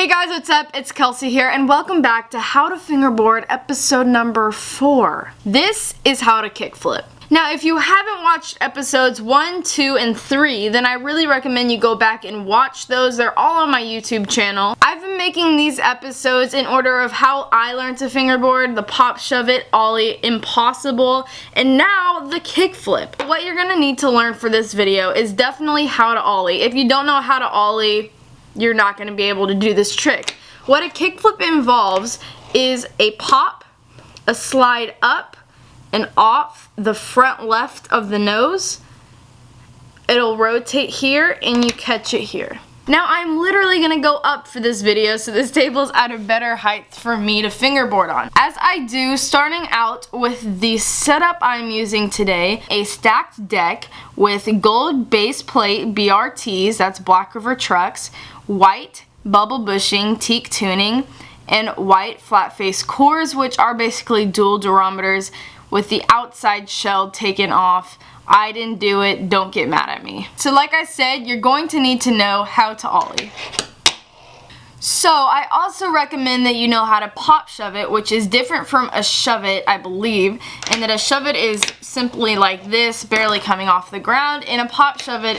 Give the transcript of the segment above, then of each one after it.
Hey guys, what's up? It's Kelsey here and welcome back to How to Fingerboard episode number 4. This is how to kickflip. Now if you haven't watched episodes 1, 2, and 3, then I really recommend you go back and watch those. They're all on my YouTube channel. I've been making these episodes in order of how I learned to fingerboard, the pop, shove it, ollie, impossible, and now the kickflip. What you're gonna need to learn for this video is definitely how to ollie. If you don't know how to ollie, you're not going to be able to do this trick. What a kickflip involves is a pop, a slide up and off the front left of the nose. It'll rotate here and you catch it here. Now I'm literally going to go up for this video so this table's at a better height for me to fingerboard on. As I do, starting out with the setup I'm using today, a stacked deck with gold base plate BRTs, that's Black River trucks, white bubble bushing, teak tuning, and white flat face cores, which are basically dual durometers with the outside shell taken off. I didn't do it, don't get mad at me. So like I said, you're going to need to know how to ollie. So I also recommend that you know how to pop shove it, which is different from a shove it, I believe, and that a shove it is simply like this, barely coming off the ground, and a pop shove it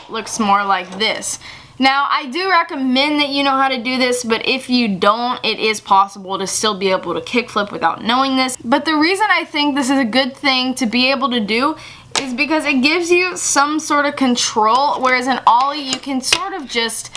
looks more like this. Now, I do recommend that you know how to do this, but if you don't, it is possible to still be able to kickflip without knowing this. But the reason I think this is a good thing to be able to do is because it gives you some sort of control, whereas an ollie, you can sort of just,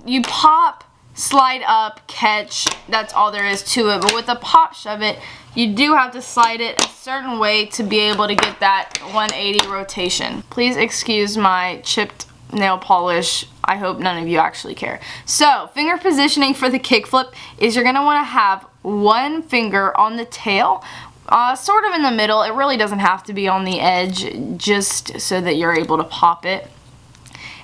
you pop, slide up, catch, that's all there is to it. But with a pop shove it, you do have to slide it a certain way to be able to get that 180 rotation. Please excuse my chipped nail polish. I hope none of you actually care. So, finger positioning for the kickflip is you're going to want to have one finger on the tail, sort of in the middle. It really doesn't have to be on the edge, just so that you're able to pop it.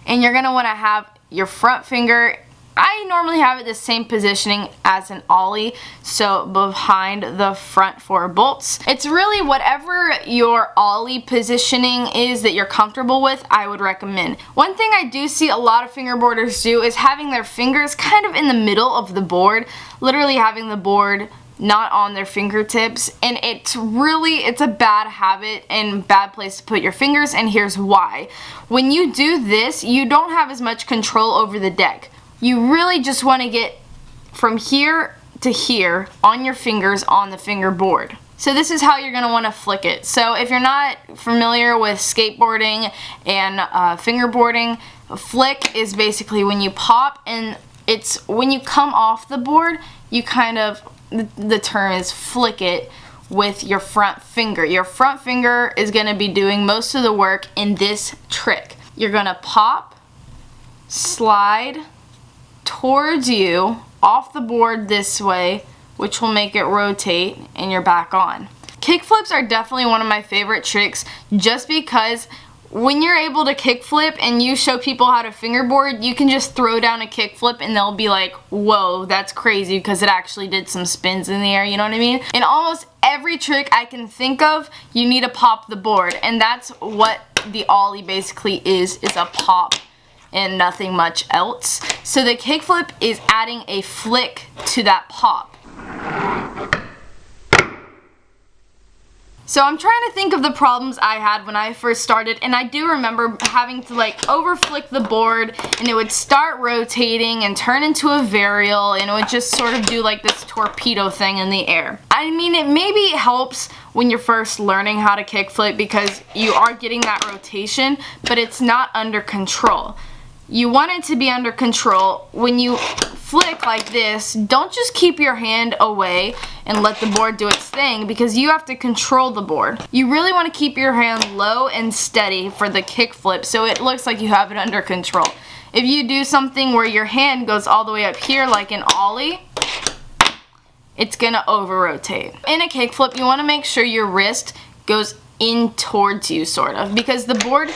And you're going to want to have your front finger, I normally have it the same positioning as an ollie, so behind the front 4 bolts. It's really whatever your ollie positioning is that you're comfortable with, I would recommend. One thing I do see a lot of fingerboarders do is having their fingers kind of in the middle of the board, literally having the board not on their fingertips, and it's a bad habit and bad place to put your fingers, and here's why. When you do this, you don't have as much control over the deck. You really just want to get from here to here on your fingers on the fingerboard. So this is how you're going to want to flick it. So if you're not familiar with skateboarding and fingerboarding, a flick is basically when you pop, and it's when you come off the board, you kind of, the term is flick it with your front finger. Your front finger is going to be doing most of the work in this trick. You're going to pop, slide towards you off the board this way, which will make it rotate, and you're back on. Kickflips are definitely one of my favorite tricks just because when you're able to kickflip and you show people how to fingerboard, you can just throw down a kickflip and they'll be like, whoa, that's crazy, because it actually did some spins in the air, you know what I mean? In almost every trick I can think of, you need to pop the board, and that's what the ollie basically is a pop and nothing much else. So the kickflip is adding a flick to that pop. So I'm trying to think of the problems I had when I first started, and I do remember having to like over flick the board, and it would start rotating and turn into a varial, and it would just sort of do like this torpedo thing in the air. I mean, it maybe helps when you're first learning how to kickflip because you are getting that rotation, but it's not under control. You want it to be under control. When you flick like this, don't just keep your hand away and let the board do its thing, because you have to control the board. You really want to keep your hand low and steady for the kickflip so it looks like you have it under control. If you do something where your hand goes all the way up here like an ollie, it's gonna over rotate. In a kickflip, you want to make sure your wrist goes in towards you, sort of, because the board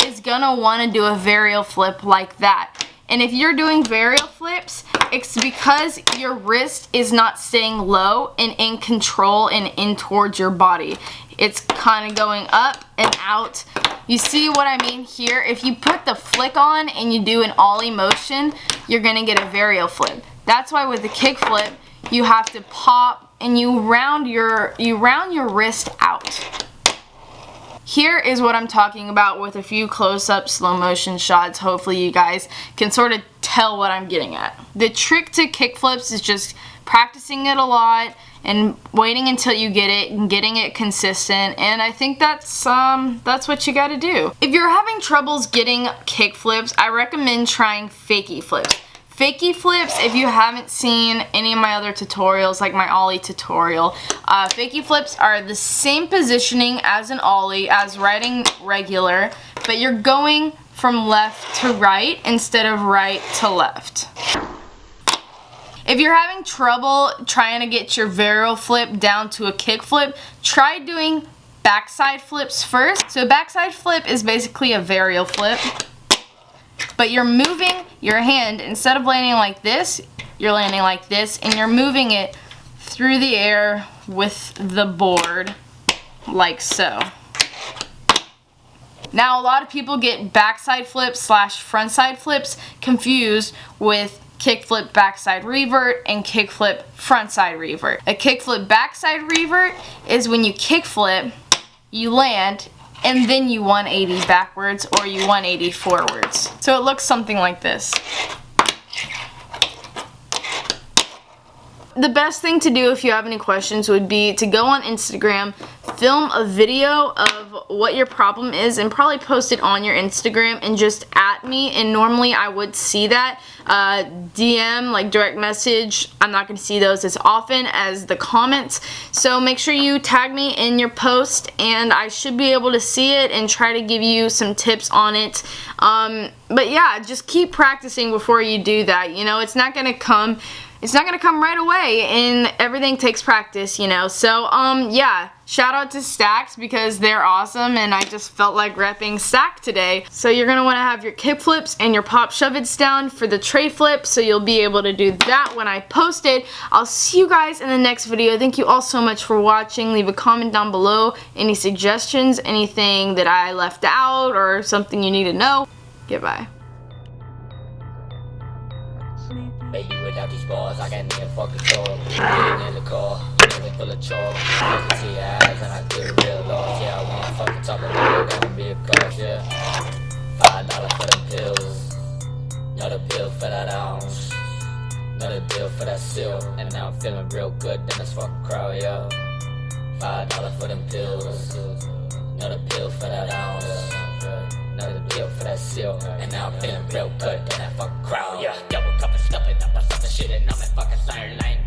is gonna want to do a varial flip like that. And if you're doing varial flips, it's because your wrist is not staying low and in control and in towards your body. It's kind of going up and out You see what I mean here? If you put the flick on and you do an ollie motion, you're gonna get a varial flip. That's why with the kickflip, you have to pop and you round your wrist out. Here is what I'm talking about with a few close-up slow motion shots. Hopefully you guys can sort of tell what I'm getting at. The trick to kickflips is just practicing it a lot and waiting until you get it and getting it consistent, and I think that's what you gotta do. If you're having troubles getting kickflips, I recommend trying fakie flips. Fakie flips, if you haven't seen any of my other tutorials, like my ollie tutorial, fakie flips are the same positioning as an ollie, as riding regular, but you're going from left to right instead of right to left. If you're having trouble trying to get your varial flip down to a kick flip, try doing backside flips first. So backside flip is basically a varial flip, but you're moving your hand, instead of landing like this, you're landing like this, and you're moving it through the air with the board, like so. Now, a lot of people get backside flips slash frontside flips confused with kickflip backside revert and kickflip frontside revert. A kickflip backside revert is when you kickflip, you land, and then you 180 backwards or you 180 forwards. So it looks something like this. The best thing to do if you have any questions would be to go on Instagram, film a video of what your problem is, and probably post it on your Instagram and just at me, and normally I would see that. DM, like direct message, I'm not going to see those as often as the comments, so make sure you tag me in your post and I should be able to see it and try to give you some tips on it. But yeah, just keep practicing before you do that. You know, it's not going to come right away, and everything takes practice, you know. So, yeah, shout out to Stacks because they're awesome, and I just felt like repping Stack today. So you're going to want to have your kick flips and your pop shove-its down for the tray flip, so you'll be able to do that when I post it. I'll see you guys in the next video. Thank you all so much for watching. Leave a comment down below, any suggestions, anything that I left out, or something you need to know. Goodbye. Baby, without these bars, I got me a fucking control. Getting in the car, feeling full of chalk. I can see your eyes and I get a real loss. Yeah, I wanna fucking talk about it, gonna be a cost, yeah. $5 for them pills, another pill for that ounce, another bill for that seal. And now I'm feeling real good in this fucking crowd, yeah. $5 for them pills, another pill for that ounce, another bill for that seal. And now I'm feeling real good in that fucking crowd, yeah. Double cup and stuff it up, I stuff the shit and I'm in fucking siren lane.